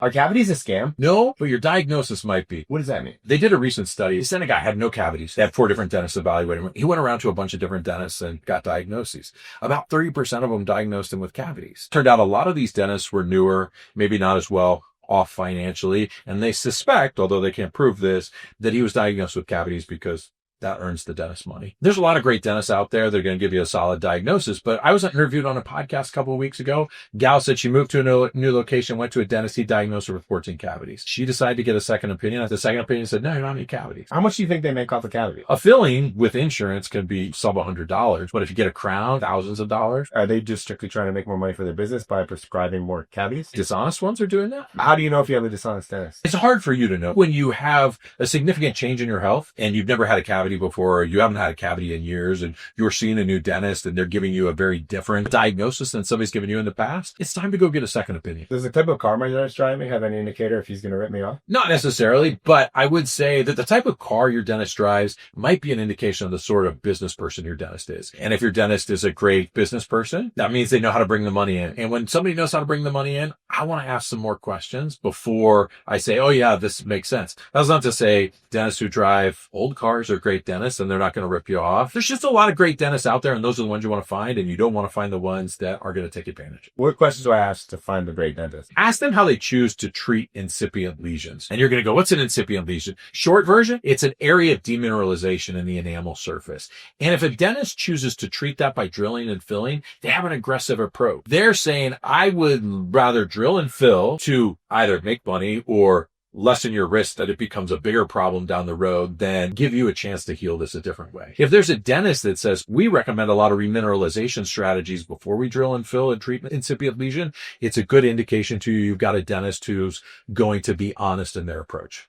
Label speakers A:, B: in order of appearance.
A: Are cavities a scam?
B: No, but your diagnosis might be.
A: What does that mean?
B: They did a recent study. They sent a guy, had no cavities. They had 4 different dentists evaluate him. He went around to a bunch of different dentists and got diagnoses. About 30% of them diagnosed him with cavities. Turned out a lot of these dentists were newer, maybe not as well off financially. And they suspect, although they can't prove this, that he was diagnosed with cavities because that earns the dentist money. There's a lot of great dentists out there. They're going to give you a solid diagnosis. But I was interviewed on a podcast a couple of weeks ago. Gal said she moved to a new location, went to a dentist. He diagnosed her with 14 cavities. She decided to get a second opinion. The second opinion said, no, you don't have any cavities.
A: How much do you think they make off a cavity?
B: A filling with insurance can be sub $100. But if you get a crown, thousands of dollars.
A: Are they just strictly trying to make more money for their business by prescribing more cavities?
B: Dishonest ones are doing that.
A: How do you know if you have a dishonest dentist?
B: It's hard for you to know. When you have a significant change in your health and you've never had a cavity before, or you haven't had a cavity in years and you're seeing a new dentist and they're giving you a very different diagnosis than somebody's given you in the past, it's time to go get a second opinion.
A: Does the type of car my dentist driving have any indicator if he's going to rip me off?
B: Not necessarily, but I would say that the type of car your dentist drives might be an indication of the sort of business person your dentist is. And if your dentist is a great business person, that means they know how to bring the money in. And when somebody knows how to bring the money in, I want to ask some more questions before I say, oh yeah, this makes sense. That's not to say dentists who drive old cars are great dentists and they're not going to rip you off. There's just a lot of great dentists out there, and those are the ones you want to find, and you don't want to find the ones that are going to take advantage.
A: What questions do I ask to find the great dentist?
B: Ask them how they choose to treat incipient lesions. And you're going to go, what's an incipient lesion? Short version, it's an area of demineralization in the enamel surface. And if a dentist chooses to treat that by drilling and filling, they have an aggressive approach. They're saying, I would rather drill and fill to either make money or lessen your risk that it becomes a bigger problem down the road than give you a chance to heal this a different way. If there's a dentist that says, we recommend a lot of remineralization strategies before we drill and fill and treat incipient lesion, it's a good indication to you you've got a dentist who's going to be honest in their approach.